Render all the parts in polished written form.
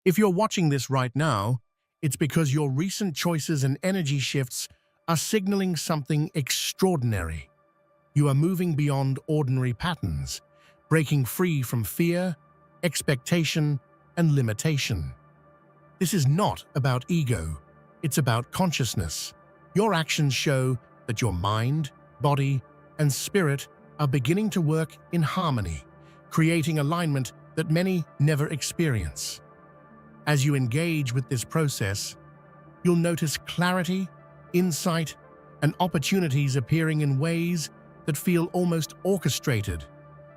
If you're watching this right now, it's because your recent choices and energy shifts are signaling something extraordinary. You are moving beyond ordinary patterns, breaking free from fear, expectation, and limitation. This is not about ego, it's about consciousness. Your actions show that your mind, body, and spirit are beginning to work in harmony, creating alignment that many never experience. As you engage with this process, you'll notice clarity, insight, and opportunities appearing in ways that feel almost orchestrated,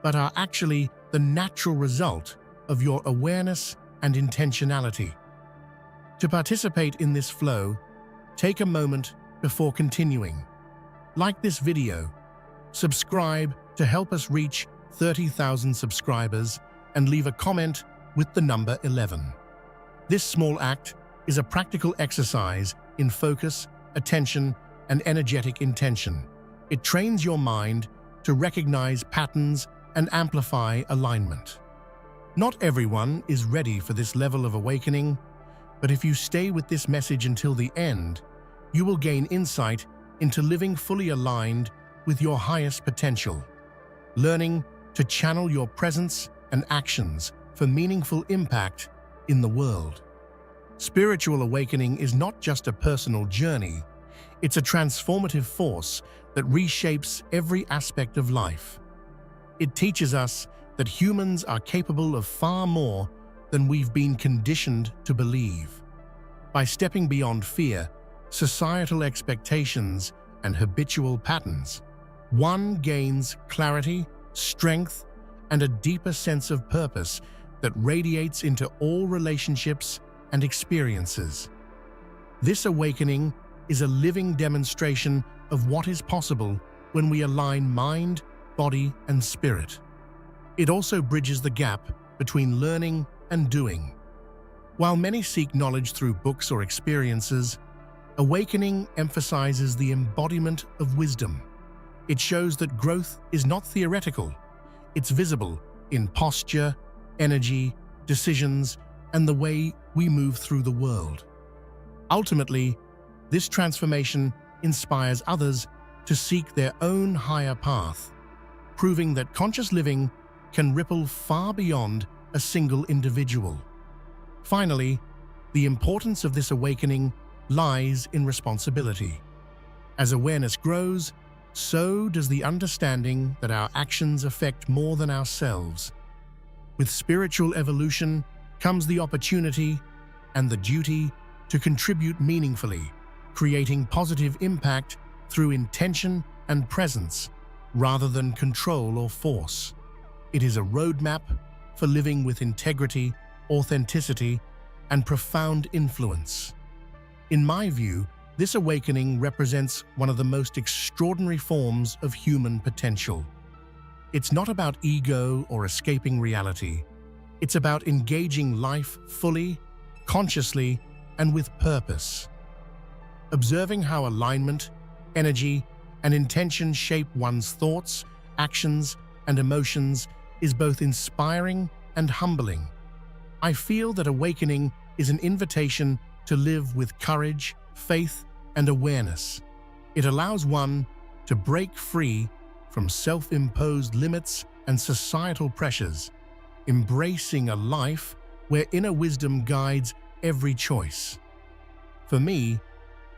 but are actually the natural result of your awareness and intentionality. To participate in this flow, take a moment before continuing. Like this video, subscribe to help us reach 30,000 subscribers, and leave a comment with the number 11. This small act is a practical exercise in focus, attention, and energetic intention. It trains your mind to recognize patterns and amplify alignment. Not everyone is ready for this level of awakening, but if you stay with this message until the end, you will gain insight into living fully aligned with your highest potential, learning to channel your presence and actions for meaningful impact in the world. Spiritual awakening is not just a personal journey, it's a transformative force that reshapes every aspect of life. It teaches us that humans are capable of far more than we've been conditioned to believe. By stepping beyond fear, societal expectations, and habitual patterns, one gains clarity, strength, and a deeper sense of purpose that radiates into all relationships and experiences. This awakening is a living demonstration of what is possible when we align mind, body, and spirit. It also bridges the gap between learning and doing. While many seek knowledge through books or experiences, awakening emphasizes the embodiment of wisdom. It shows that growth is not theoretical. It's visible in posture, energy, decisions, and the way we move through the world. Ultimately, this transformation inspires others to seek their own higher path, proving that conscious living can ripple far beyond a single individual. Finally, the importance of this awakening lies in responsibility. As awareness grows, so does the understanding that our actions affect more than ourselves. With spiritual evolution comes the opportunity and the duty to contribute meaningfully, creating positive impact through intention and presence rather than control or force. It is a roadmap for living with integrity, authenticity, and profound influence. In my view, this awakening represents one of the most extraordinary forms of human potential. It's not about ego or escaping reality. It's about engaging life fully, consciously, and with purpose. Observing how alignment, energy, and intention shape one's thoughts, actions, and emotions is both inspiring and humbling. I feel that awakening is an invitation to live with courage, faith, and awareness. It allows one to break free from self-imposed limits and societal pressures, embracing a life where inner wisdom guides every choice. For me,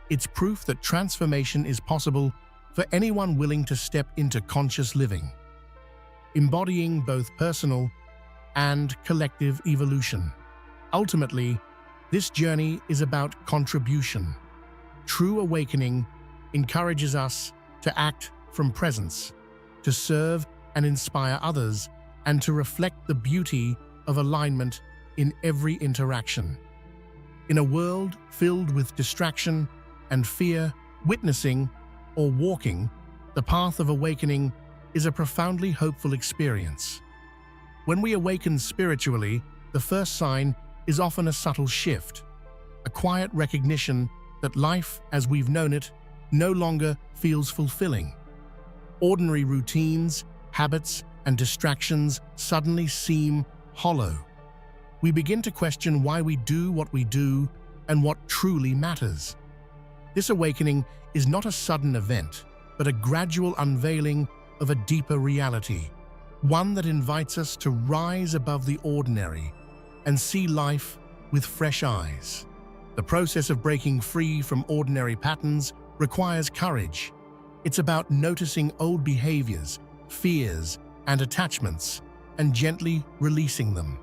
it's proof that transformation is possible for anyone willing to step into conscious living, embodying both personal and collective evolution. Ultimately, this journey is about contribution. True awakening encourages us to act from presence, to serve and inspire others, and to reflect the beauty of alignment in every interaction. In a world filled with distraction and fear, witnessing or walking the path of awakening is a profoundly hopeful experience. When we awaken spiritually, the first sign is often a subtle shift, a quiet recognition that life as we've known it no longer feels fulfilling. Ordinary routines, habits, and distractions suddenly seem hollow. we begin to question why we do what we do and what truly matters. This awakening is not a sudden event, but a gradual unveiling of a deeper reality, one that invites us to rise above the ordinary and see life with fresh eyes. The process of breaking free from ordinary patterns requires courage. It's about noticing old behaviors, fears, and attachments, and gently releasing them.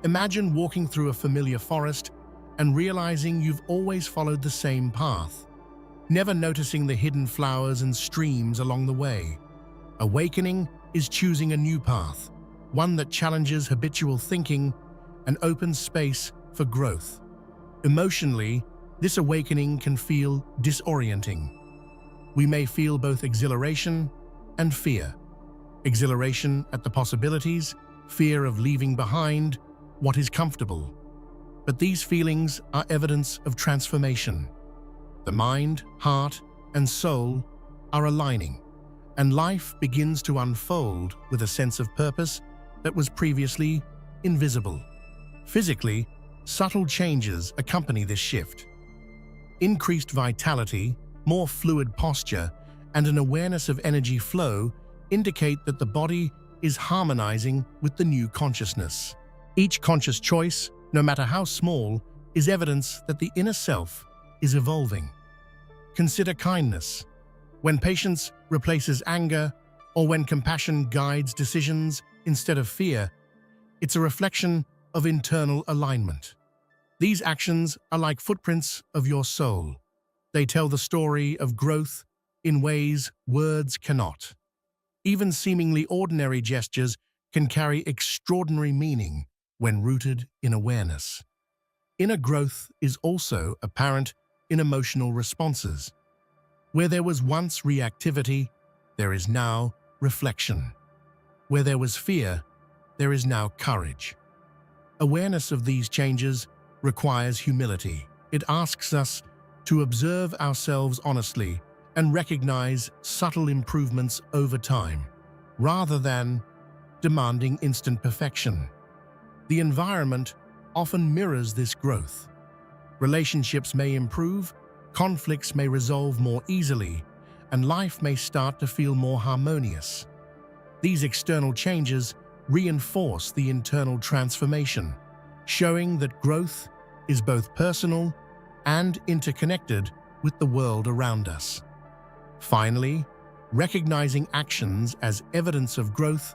Imagine walking through a familiar forest and realizing you've always followed the same path, never noticing the hidden flowers and streams along the way. Awakening is choosing a new path, one that challenges habitual thinking and opens space for growth. Emotionally, this awakening can feel disorienting. We may feel both exhilaration and fear. Exhilaration at the possibilities, fear of leaving behind what is comfortable. But these feelings are evidence of transformation. The mind, heart, and soul are aligning, and life begins to unfold with a sense of purpose that was previously invisible. Physically, subtle changes accompany this shift. Increased vitality, more fluid posture, and an awareness of energy flow indicate that the body is harmonizing with the new consciousness. Each conscious choice, no matter how small, is evidence that the inner self is evolving. Consider kindness. When patience replaces anger, or when compassion guides decisions instead of fear, it's a reflection of internal alignment. These actions are like footprints of your soul. They tell the story of growth in ways words cannot. Even seemingly ordinary gestures can carry extraordinary meaning when rooted in awareness. Inner growth is also apparent in emotional responses. Where there was once reactivity, there is now reflection. Where there was fear, there is now courage. Awareness of these changes requires humility. It asks us to observe ourselves honestly and recognize subtle improvements over time, rather than demanding instant perfection. The environment often mirrors this growth. Relationships may improve, conflicts may resolve more easily, and life may start to feel more harmonious. These external changes reinforce the internal transformation, showing that growth is both personal and interconnected with the world around us. Finally, recognizing actions as evidence of growth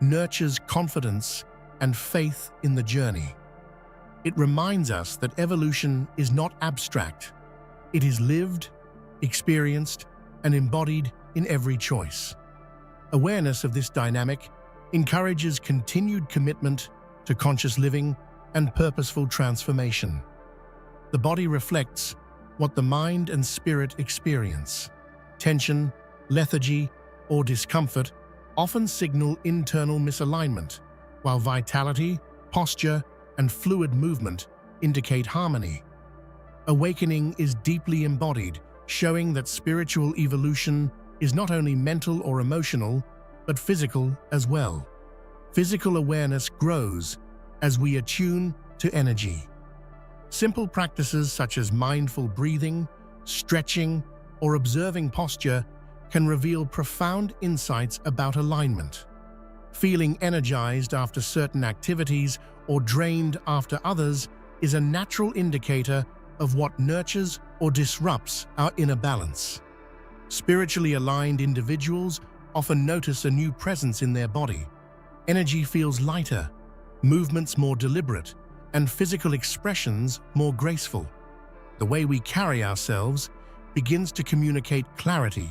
nurtures confidence and faith in the journey. It reminds us that evolution is not abstract. It is lived, experienced, and embodied in every choice. Awareness of this dynamic encourages continued commitment to conscious living and purposeful transformation. The body reflects what the mind and spirit experience. Tension, lethargy, or discomfort often signal internal misalignment, while vitality, posture, and fluid movement indicate harmony. Awakening is deeply embodied, showing that spiritual evolution is not only mental or emotional, but physical as well. Physical awareness grows as we attune to energy. Simple practices such as mindful breathing, stretching, or observing posture can reveal profound insights about alignment. Feeling energized after certain activities or drained after others is a natural indicator of what nurtures or disrupts our inner balance. Spiritually aligned individuals often notice a new presence in their body. Energy feels lighter, movements more deliberate, and physical expressions more graceful. The way we carry ourselves begins to communicate clarity,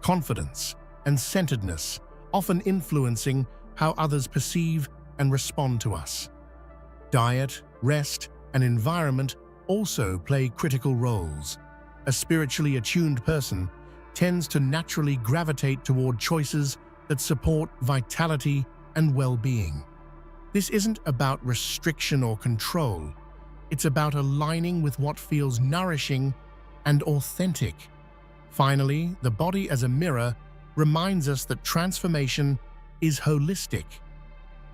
confidence, and centeredness, often influencing how others perceive and respond to us. Diet, rest, and environment also play critical roles. A spiritually attuned person tends to naturally gravitate toward choices that support vitality and well-being. This isn't about restriction or control. It's about aligning with what feels nourishing and authentic. Finally, the body as a mirror reminds us that transformation is holistic.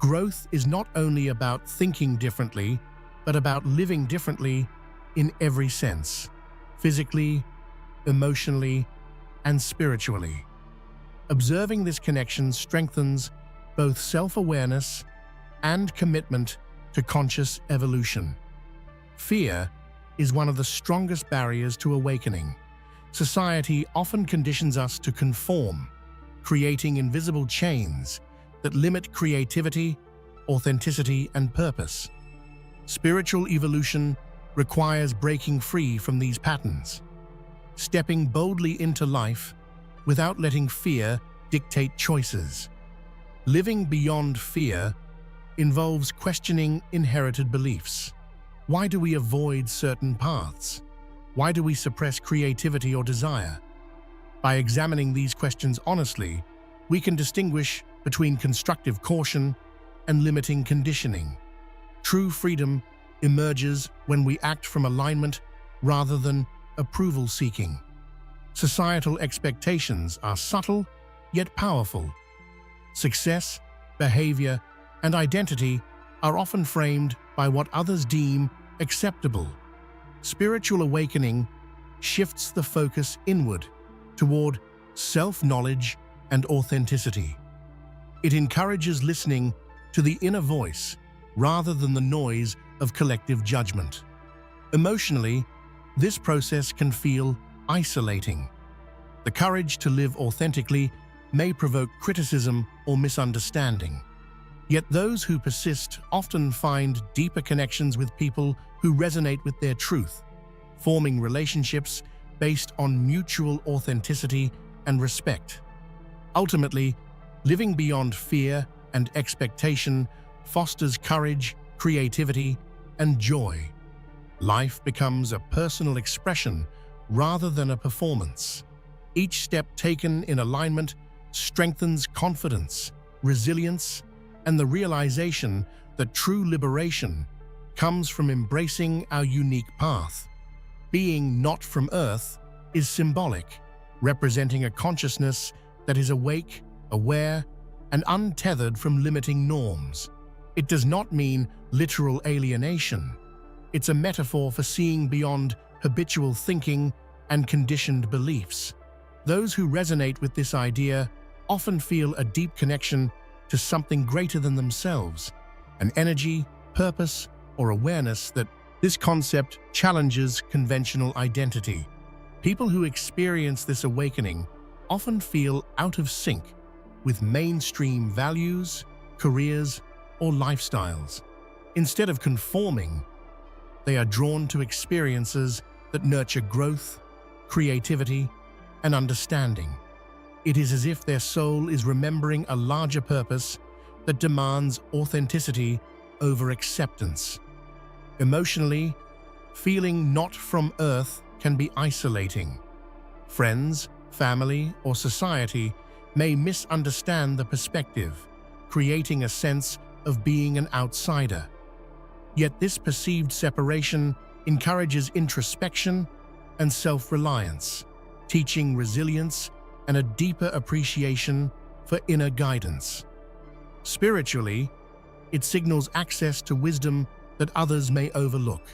Growth is not only about thinking differently, but about living differently in every sense, physically, emotionally, and spiritually. Observing this connection strengthens both self-awareness and commitment to conscious evolution. Fear is one of the strongest barriers to awakening. Society often conditions us to conform, creating invisible chains that limit creativity, authenticity, and purpose. Spiritual evolution requires breaking free from these patterns, stepping boldly into life without letting fear dictate choices. Living beyond fear involves questioning inherited beliefs. Why do we avoid certain paths? Why do we suppress creativity or desire? By examining these questions honestly, we can distinguish between constructive caution and limiting conditioning. True freedom emerges when we act from alignment rather than approval-seeking. Societal expectations are subtle yet powerful. Success, behavior, and identity are often framed by what others deem acceptable. Spiritual awakening shifts the focus inward toward self-knowledge and authenticity. It encourages listening to the inner voice rather than the noise of collective judgment. Emotionally, this process can feel isolating. The courage to live authentically may provoke criticism or misunderstanding. Yet those who persist often find deeper connections with people who resonate with their truth, forming relationships based on mutual authenticity and respect. Ultimately, living beyond fear and expectation fosters courage, creativity, and joy. Life becomes a personal expression rather than a performance. Each step taken in alignment strengthens confidence, resilience, and the realization that true liberation comes from embracing our unique path. Being not from Earth is symbolic, representing a consciousness that is awake, aware, and untethered from limiting norms. It does not mean literal alienation. It's a metaphor for seeing beyond habitual thinking and conditioned beliefs. Those who resonate with this idea often feel a deep connection to something greater than themselves, an energy, purpose, or awareness that this concept challenges conventional identity. People who experience this awakening often feel out of sync with mainstream values, careers, or lifestyles. Instead of conforming, they are drawn to experiences that nurture growth, creativity, and understanding. It is as if their soul is remembering a larger purpose that demands authenticity over acceptance. Emotionally, feeling not from Earth can be isolating. Friends, family, or society may misunderstand the perspective, creating a sense of being an outsider. Yet this perceived separation encourages introspection and self-reliance, teaching resilience and a deeper appreciation for inner guidance. Spiritually, it signals access to wisdom that others may overlook.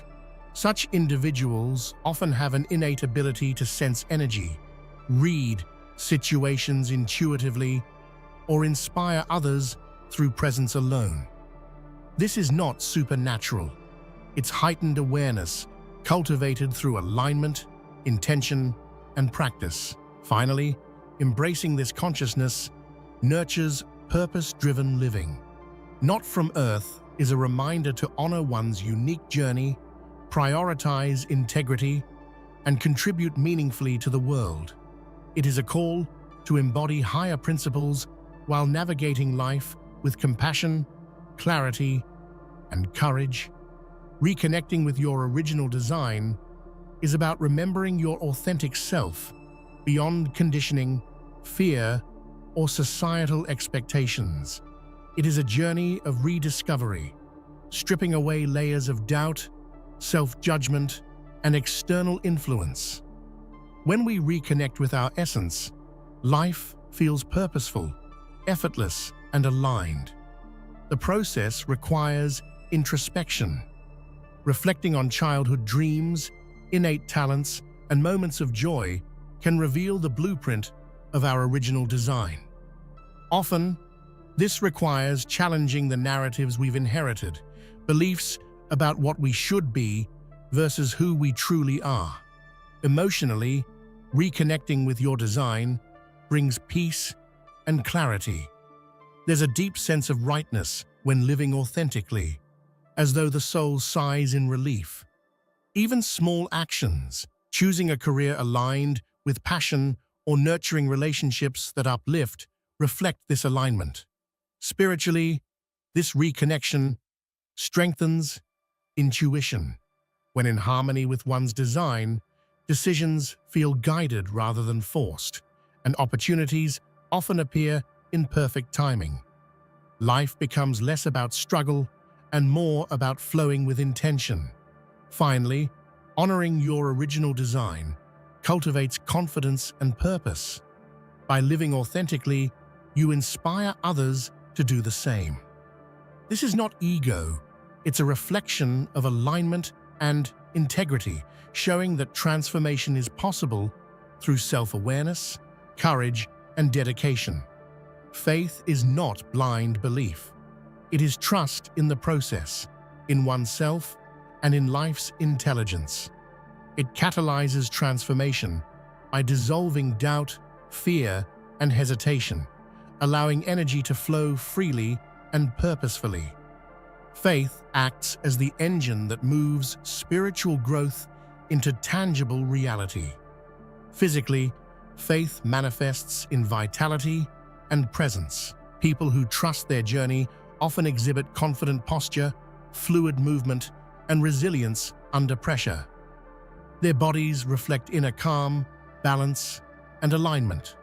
Such individuals often have an innate ability to sense energy, read situations intuitively, or inspire others through presence alone. This is not supernatural. It's heightened awareness, cultivated through alignment, intention, and practice. Finally, embracing this consciousness nurtures purpose-driven living. Not from Earth is a reminder to honor one's unique journey, prioritize integrity, and contribute meaningfully to the world. It is a call to embody higher principles while navigating life with compassion, clarity, and courage. Reconnecting with your original design is about remembering your authentic self beyond conditioning, fear, or societal expectations. It is a journey of rediscovery, stripping away layers of doubt, self-judgment, and external influence. When we reconnect with our essence, life feels purposeful, effortless, and aligned. The process requires introspection. Reflecting on childhood dreams, innate talents, and moments of joy can reveal the blueprint of our original design. Often, this requires challenging the narratives we've inherited, beliefs about what we should be versus who we truly are. Emotionally, reconnecting with your design brings peace and clarity. There's a deep sense of rightness when living authentically, as though the soul sighs in relief. Even small actions, choosing a career aligned with passion or nurturing relationships that uplift, reflect this alignment. Spiritually, this reconnection strengthens intuition. When in harmony with one's design, decisions feel guided rather than forced, and opportunities often appear in perfect timing. Life becomes less about struggle and more about flowing with intention. Finally, honoring your original design cultivates confidence and purpose. By living authentically, you inspire others to do the same. This is not ego, it's a reflection of alignment and integrity, showing that transformation is possible through self-awareness, courage, and dedication. Faith is not blind belief. It is trust in the process, in oneself, and in life's intelligence. It catalyzes transformation by dissolving doubt, fear, and hesitation, allowing energy to flow freely and purposefully. Faith acts as the engine that moves spiritual growth into tangible reality. Physically, faith manifests in vitality and presence. People who trust their journey often exhibit confident posture, fluid movement, and resilience under pressure. Their bodies reflect inner calm, balance, and alignment,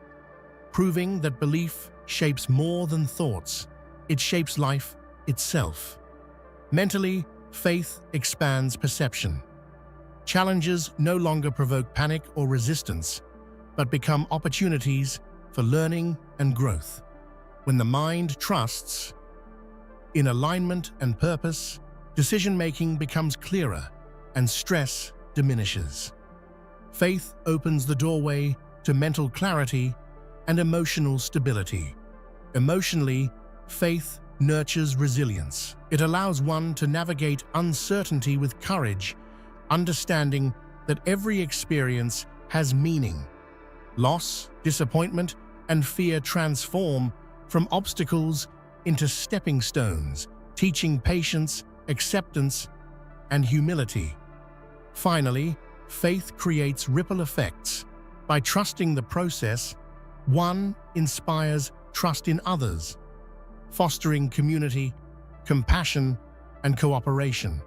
proving that belief shapes more than thoughts. It shapes life itself. Mentally, faith expands perception. Challenges no longer provoke panic or resistance, but become opportunities for learning and growth. When the mind trusts in alignment and purpose, decision-making becomes clearer and stress diminishes. Faith opens the doorway to mental clarity and emotional stability. Emotionally, faith nurtures resilience. It allows one to navigate uncertainty with courage, understanding that every experience has meaning. Loss, disappointment, and fear transform from obstacles into stepping stones, teaching patience, acceptance, and humility. Finally, faith creates ripple effects. By trusting the process, one inspires trust in others, fostering community, compassion, and cooperation.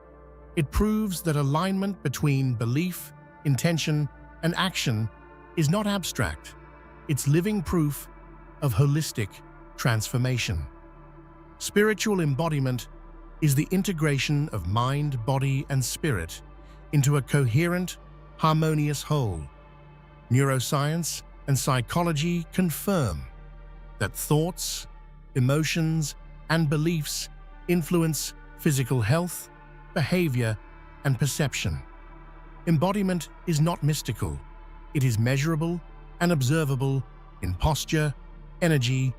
It proves that alignment between belief, intention, and action is not abstract. It's living proof of holistic transformation. Spiritual embodiment is the integration of mind, body, and spirit into a coherent, harmonious whole. Neuroscience and psychology confirm that thoughts, emotions, and beliefs influence physical health, behavior, and perception. Embodiment is not mystical. It is measurable and observable in posture, energy,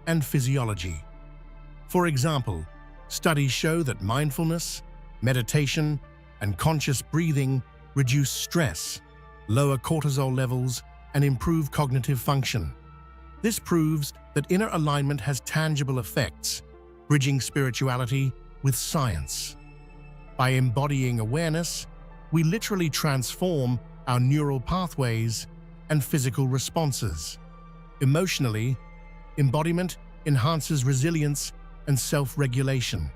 and physiology. For example, studies show that mindfulness, meditation, and conscious breathing reduce stress, lower cortisol levels, and improve cognitive function. This proves that inner alignment has tangible effects, bridging spirituality with science. By embodying awareness, we literally transform our neural pathways and physical responses. Emotionally, embodiment enhances resilience and self-regulation.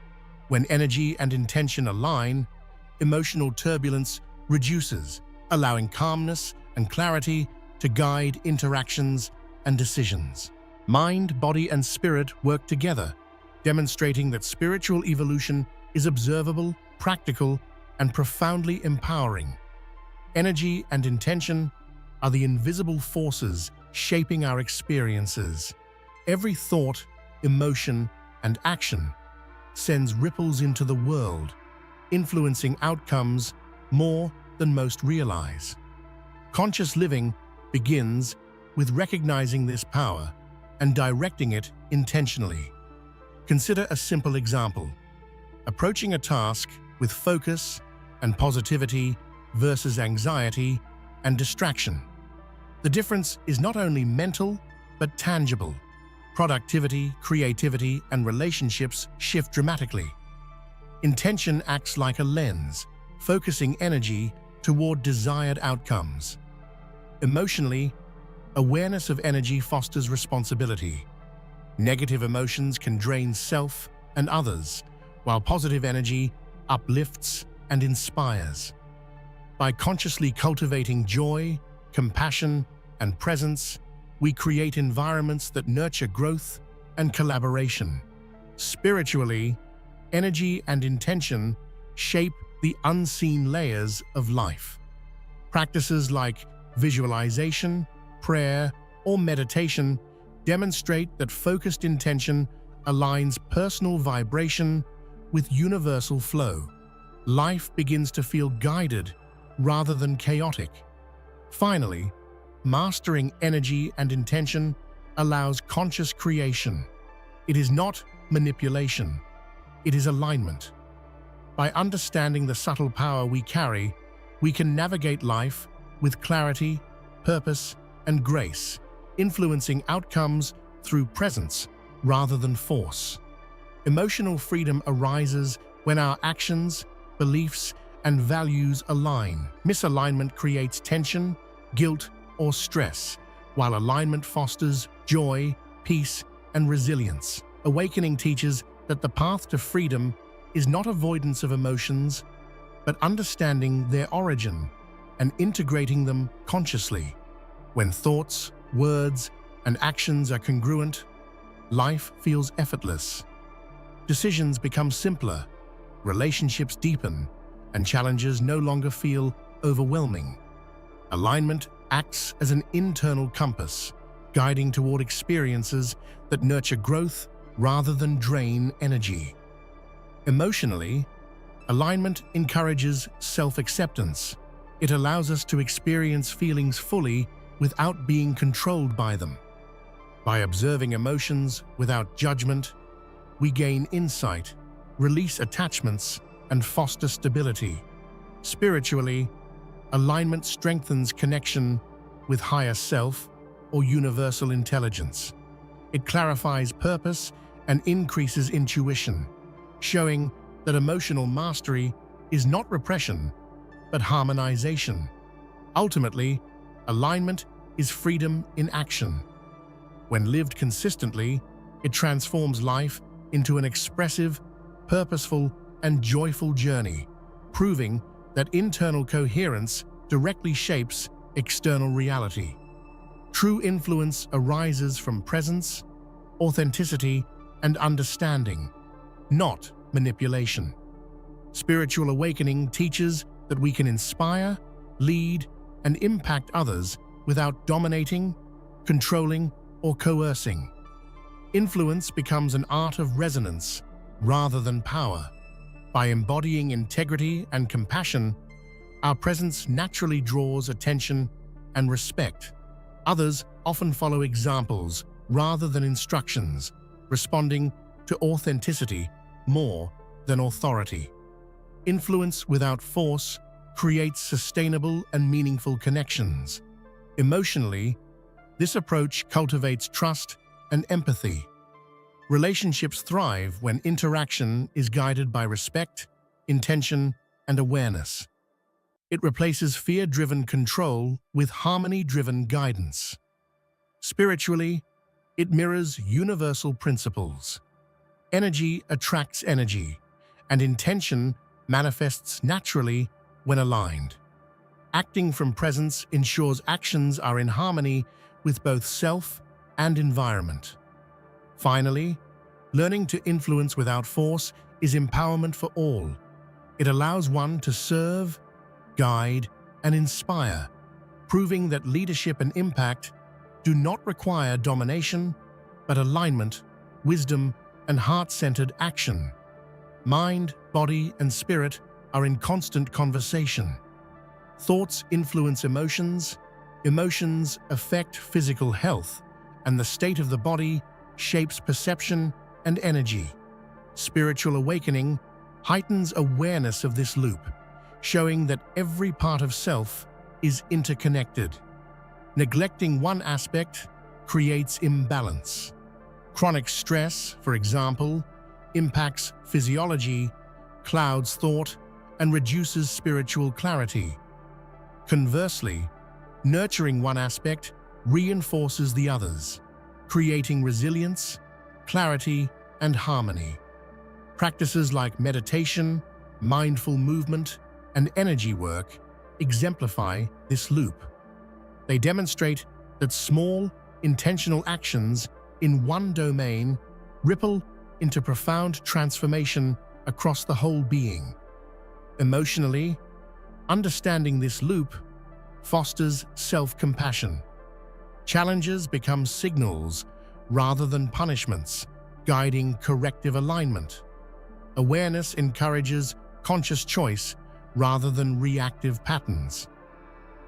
When energy and intention align, emotional turbulence reduces, allowing calmness and clarity to guide interactions and decisions. Mind, body, and spirit work together, demonstrating that spiritual evolution is observable, practical, and profoundly empowering. Energy and intention are the invisible forces shaping our experiences. Every thought, emotion, and action sends ripples into the world, influencing outcomes more than most realize. Conscious living begins with recognizing this power and directing it intentionally. Consider a simple example: approaching a task with focus and positivity versus anxiety and distraction. The difference is not only mental, but tangible. Productivity, creativity, and relationships shift dramatically. Intention acts like a lens, focusing energy toward desired outcomes. Emotionally, awareness of energy fosters responsibility. Negative emotions can drain self and others, while positive energy uplifts and inspires. By consciously cultivating joy, compassion, and presence, we create environments that nurture growth and collaboration. Spiritually, energy and intention shape the unseen layers of life. Practices like visualization, prayer, or meditation demonstrate that focused intention aligns personal vibration with universal flow. Life begins to feel guided rather than chaotic. Finally, mastering energy and intention allows conscious creation. It is not manipulation, it is alignment. By understanding the subtle power we carry, we can navigate life with clarity, purpose, and grace, influencing outcomes through presence rather than force. Emotional freedom arises when our actions, beliefs, and values align. Misalignment creates tension, guilt, or stress, while alignment fosters joy, peace, and resilience. Awakening teaches that the path to freedom is not avoidance of emotions, but understanding their origin and integrating them consciously. When thoughts, words, and actions are congruent, life feels effortless. Decisions become simpler, relationships deepen, and challenges no longer feel overwhelming. Alignment acts as an internal compass, guiding toward experiences that nurture growth rather than drain energy. Emotionally, alignment encourages self-acceptance. It allows us to experience feelings fully without being controlled by them. By observing emotions without judgment, we gain insight, release attachments, and foster stability. Spiritually, alignment strengthens connection with higher self or universal intelligence. It clarifies purpose and increases intuition, showing that emotional mastery is not repression, but harmonization. Ultimately, alignment is freedom in action. When lived consistently, it transforms life into an expressive, purposeful, and joyful journey, proving that internal coherence directly shapes external reality. True influence arises from presence, authenticity, and understanding, not manipulation. Spiritual awakening teaches that we can inspire, lead, and impact others without dominating, controlling, or coercing. Influence becomes an art of resonance rather than power. By embodying integrity and compassion, our presence naturally draws attention and respect. Others often follow examples rather than instructions, responding to authenticity more than authority. Influence without force creates sustainable and meaningful connections. Emotionally, this approach cultivates trust and empathy. Relationships thrive when interaction is guided by respect, intention, and awareness. It replaces fear-driven control with harmony-driven guidance. Spiritually, it mirrors universal principles. Energy attracts energy, and intention manifests naturally when aligned. Acting from presence ensures actions are in harmony with both self and environment. Finally, learning to influence without force is empowerment for all. It allows one to serve, guide, and inspire, proving that leadership and impact do not require domination, but alignment, wisdom, and heart-centered action. Mind, body, and spirit are in constant conversation. Thoughts influence emotions, emotions affect physical health, and the state of the body shapes perception and energy. Spiritual awakening heightens awareness of this loop, showing that every part of self is interconnected. Neglecting one aspect creates imbalance. Chronic stress, for example, impacts physiology, clouds thought, and reduces spiritual clarity. Conversely, nurturing one aspect reinforces the others, creating resilience, clarity, and harmony. Practices like meditation, mindful movement, and energy work exemplify this loop. They demonstrate that small, intentional actions in one domain ripple into profound transformation across the whole being. Emotionally, understanding this loop fosters self-compassion. Challenges become signals rather than punishments, guiding corrective alignment. Awareness encourages conscious choice rather than reactive patterns.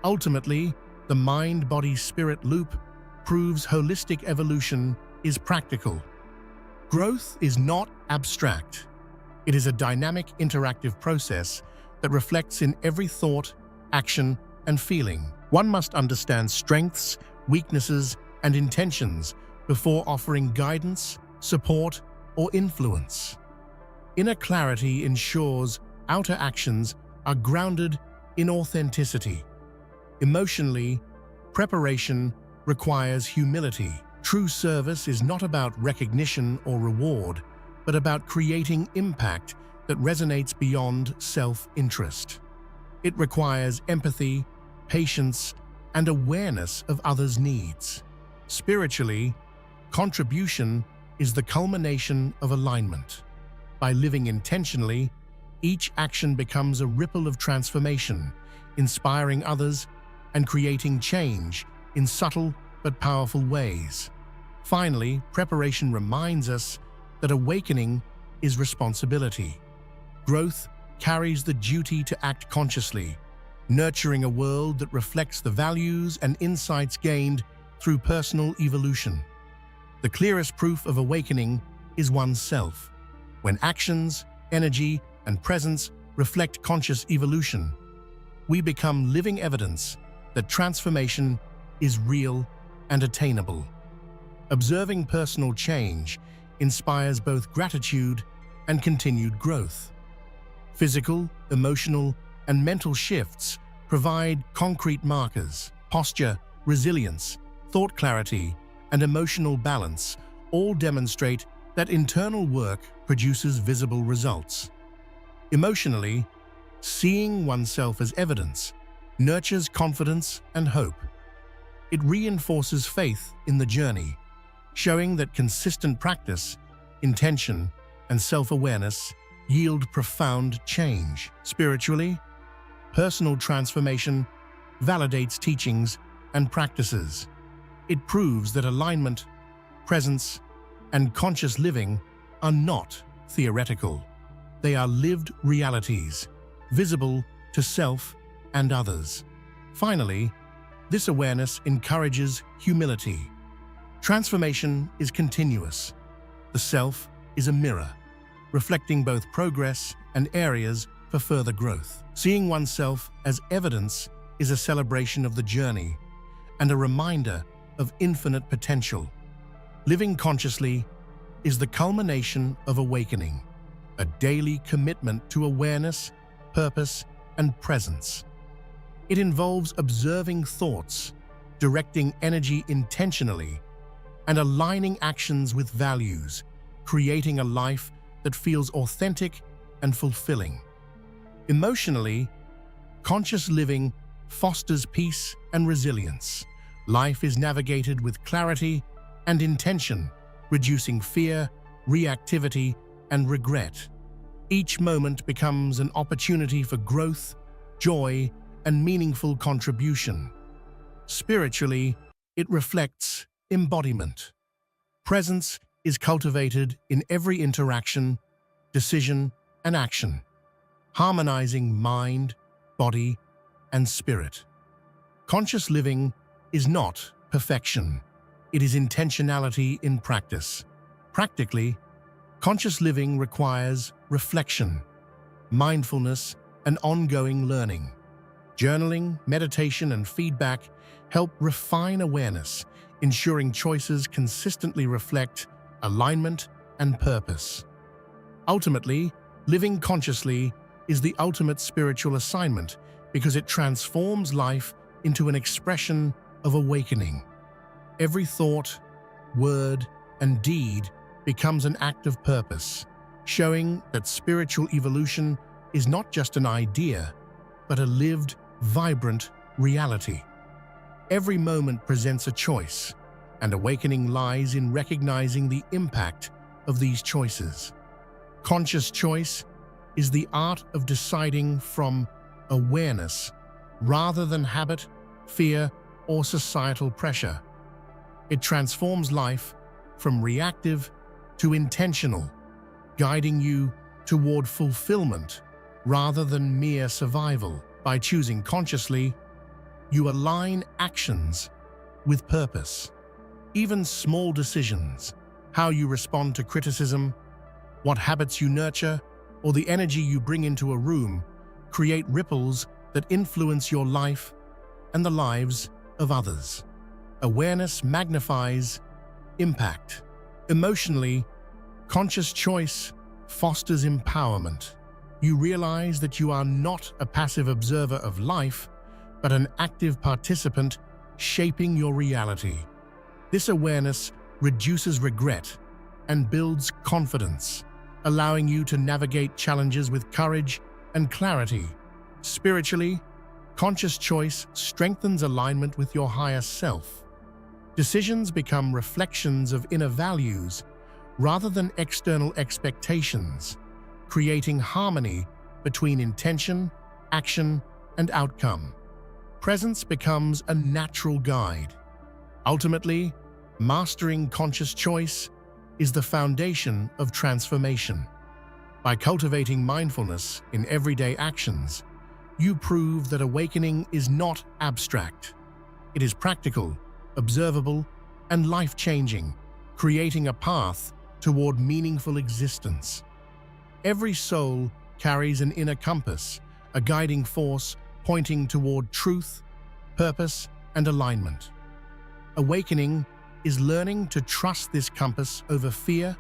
Ultimately, the mind-body-spirit loop proves holistic evolution is practical. Growth is not abstract. It is a dynamic, interactive process that reflects in every thought, action, and feeling. One must understand strengths, weaknesses, and intentions before offering guidance, support, or influence. Inner clarity ensures outer actions are grounded in authenticity. Emotionally, preparation requires humility. True service is not about recognition or reward, but about creating impact that resonates beyond self-interest. It requires empathy, patience, and awareness of others' needs. Spiritually, contribution is the culmination of alignment. By living intentionally, each action becomes a ripple of transformation, inspiring others and creating change in subtle but powerful ways. Finally, preparation reminds us that awakening is responsibility. Growth carries the duty to act consciously, nurturing a world that reflects the values and insights gained through personal evolution. The clearest proof of awakening is oneself. When actions, energy, and presence reflect conscious evolution, we become living evidence that transformation is real and attainable. Observing personal change inspires both gratitude and continued growth. Physical, emotional, and mental shifts provide concrete markers. Posture, resilience, thought clarity, and emotional balance all demonstrate that internal work produces visible results. Emotionally, seeing oneself as evidence nurtures confidence and hope. It reinforces faith in the journey, showing that consistent practice, intention, and self-awareness yield profound change. Spiritually, personal transformation validates teachings and practices. It proves that alignment, presence, and conscious living are not theoretical. They are lived realities, visible to self and others. Finally, this awareness encourages humility. Transformation is continuous. The self is a mirror, reflecting both progress and areas for further growth. Seeing oneself as evidence is a celebration of the journey and a reminder of infinite potential. Living consciously is the culmination of awakening, a daily commitment to awareness, purpose, and presence. It involves observing thoughts, directing energy intentionally, and aligning actions with values, creating a life that feels authentic and fulfilling. Emotionally, conscious living fosters peace and resilience. Life is navigated with clarity and intention, reducing fear, reactivity, and regret. Each moment becomes an opportunity for growth, joy, and meaningful contribution. Spiritually, it reflects embodiment. Presence is cultivated in every interaction, decision, and action, harmonizing mind, body, and spirit. Conscious living is not perfection. It is intentionality in practice. Practically, conscious living requires reflection, mindfulness, and ongoing learning. Journaling, meditation, and feedback help refine awareness, ensuring choices consistently reflect alignment and purpose. Ultimately, living consciously is the ultimate spiritual assignment because it transforms life into an expression of awakening. Every thought, word, and deed becomes an act of purpose, showing that spiritual evolution is not just an idea, but a lived, vibrant reality. Every moment presents a choice, and awakening lies in recognizing the impact of these choices. Conscious choice is the art of deciding from awareness rather than habit, fear, or societal pressure. It transforms life from reactive to intentional, guiding you toward fulfillment rather than mere survival. By choosing consciously, you align actions with purpose. Even small decisions, how you respond to criticism, what habits you nurture, or the energy you bring into a room, create ripples that influence your life and the lives of others. Awareness magnifies impact. Emotionally, conscious choice fosters empowerment. You realize that you are not a passive observer of life, but an active participant shaping your reality. This awareness reduces regret and builds confidence, allowing you to navigate challenges with courage and clarity. Spiritually, conscious choice strengthens alignment with your higher self. Decisions become reflections of inner values rather than external expectations, creating harmony between intention, action, and outcome. Presence becomes a natural guide. Ultimately, mastering conscious choice is the foundation of transformation. By cultivating mindfulness in everyday actions, you prove that awakening is not abstract. It is practical, observable, and life-changing, creating a path toward meaningful existence. Every soul carries an inner compass, a guiding force pointing toward truth, purpose, and alignment. Awakening is learning to trust this compass over fear,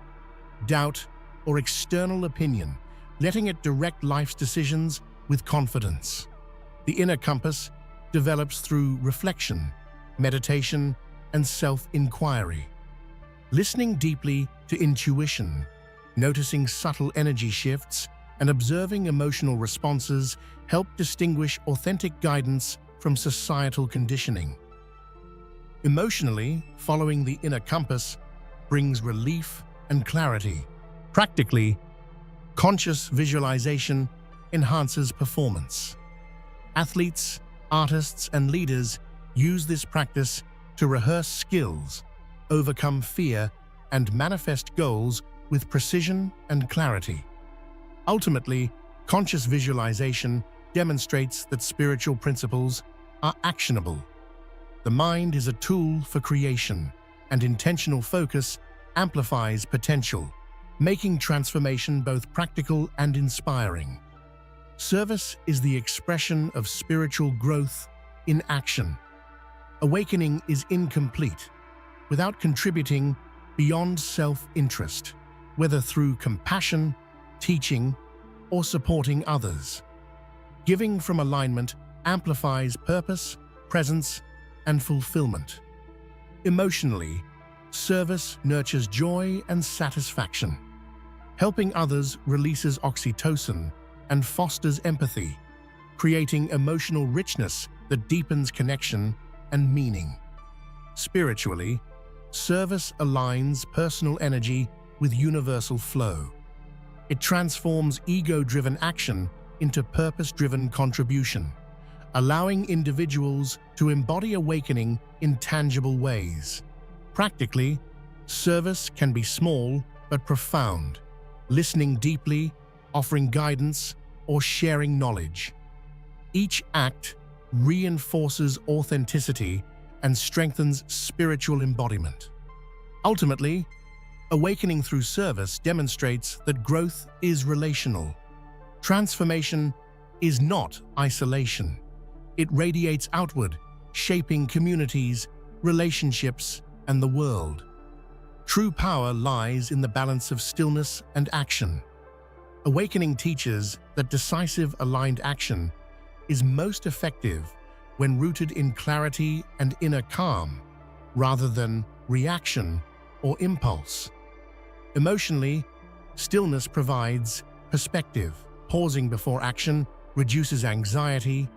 doubt, or external opinion, letting it direct life's decisions with confidence. The inner compass develops through reflection, meditation, and self-inquiry. Listening deeply to intuition, noticing subtle energy shifts, and observing emotional responses help distinguish authentic guidance from societal conditioning. Emotionally, following the inner compass brings relief and clarity. Practically, conscious visualization enhances performance. Athletes, artists, and leaders use this practice to rehearse skills, overcome fear, and manifest goals with precision and clarity. Ultimately, conscious visualization demonstrates that spiritual principles are actionable. The mind is a tool for creation, and intentional focus amplifies potential, making transformation both practical and inspiring. Service is the expression of spiritual growth in action. Awakening is incomplete without contributing beyond self-interest, whether through compassion, teaching, or supporting others. Giving from alignment amplifies purpose, presence, and fulfillment. Emotionally, service nurtures joy and satisfaction. Helping others releases oxytocin and fosters empathy, creating emotional richness that deepens connection and meaning. Spiritually, service aligns personal energy with universal flow. It transforms ego-driven action into purpose-driven contribution, allowing individuals to embody awakening in tangible ways. Practically, service can be small but profound. Listening deeply, offering guidance, or sharing knowledge. Each act reinforces authenticity and strengthens spiritual embodiment. Ultimately, awakening through service demonstrates that growth is relational. Transformation is not isolation. It radiates outward, shaping communities, relationships, and the world. True power lies in the balance of stillness and action. Awakening teaches that decisive, aligned action is most effective when rooted in clarity and inner calm, rather than reaction or impulse. Emotionally, stillness provides perspective. Pausing before action reduces anxiety,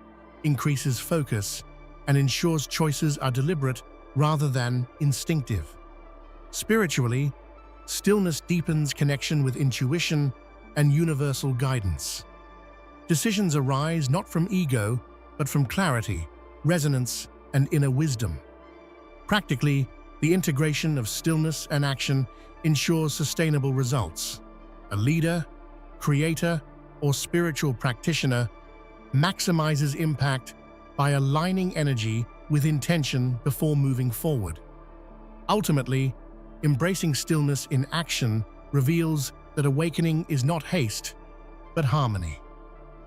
increases focus, and ensures choices are deliberate rather than instinctive. Spiritually, stillness deepens connection with intuition and universal guidance. Decisions arise not from ego, but from clarity, resonance, and inner wisdom. Practically, the integration of stillness and action ensures sustainable results. A leader, creator, or spiritual practitioner maximizes impact by aligning energy with intention before moving forward. Ultimately, embracing stillness in action reveals that awakening is not haste, but harmony.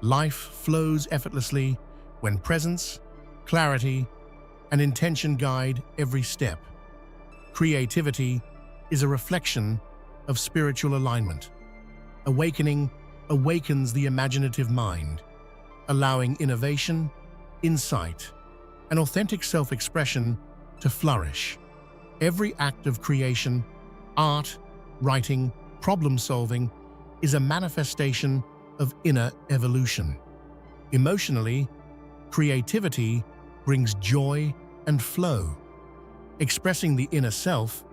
Life flows effortlessly when presence, clarity, and intention guide every step. Creativity is a reflection of spiritual alignment. Awakening awakens the imaginative mind, allowing innovation, insight, and authentic self-expression to flourish. Every act of creation, art, writing, problem-solving, is a manifestation of inner evolution. Emotionally, creativity brings joy and flow. Expressing the inner self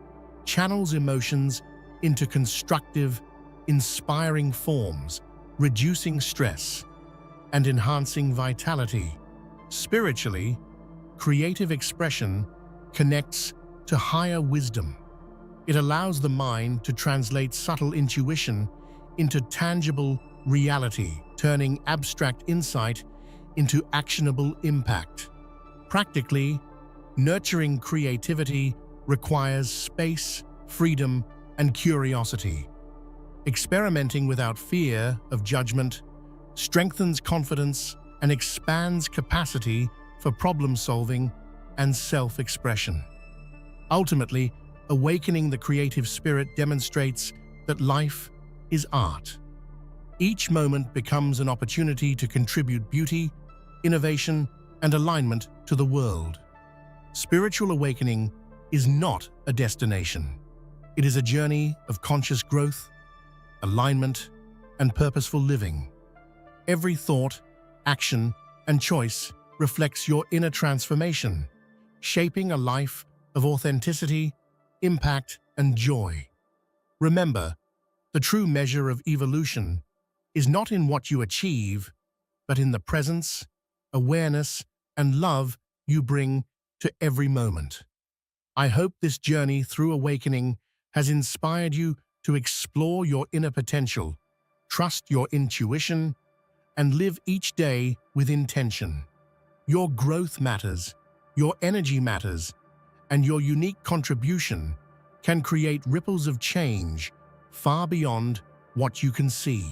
channels emotions into constructive, inspiring forms, reducing stress and enhancing vitality. Spiritually, creative expression connects to higher wisdom. It allows the mind to translate subtle intuition into tangible reality, turning abstract insight into actionable impact. Practically, nurturing creativity requires space, freedom, and curiosity. Experimenting without fear of judgment strengthens confidence and expands capacity for problem-solving and self-expression. Ultimately, awakening the creative spirit demonstrates that life is art. Each moment becomes an opportunity to contribute beauty, innovation, and alignment to the world. Spiritual awakening is not a destination. It is a journey of conscious growth, alignment, and purposeful living. Every thought, action, and choice reflects your inner transformation, shaping a life of authenticity, impact, and joy. Remember, the true measure of evolution is not in what you achieve, but in the presence, awareness, and love you bring to every moment. I hope this journey through awakening has inspired you to explore your inner potential, trust your intuition, and live each day with intention. Your growth matters, your energy matters, and your unique contribution can create ripples of change far beyond what you can see.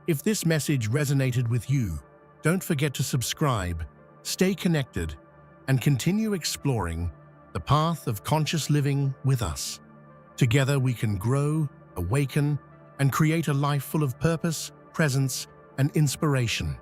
If this message resonated with you, don't forget to subscribe, stay connected, and continue exploring the path of conscious living with us. Together we can grow, awaken, and create a life full of purpose, presence, and inspiration.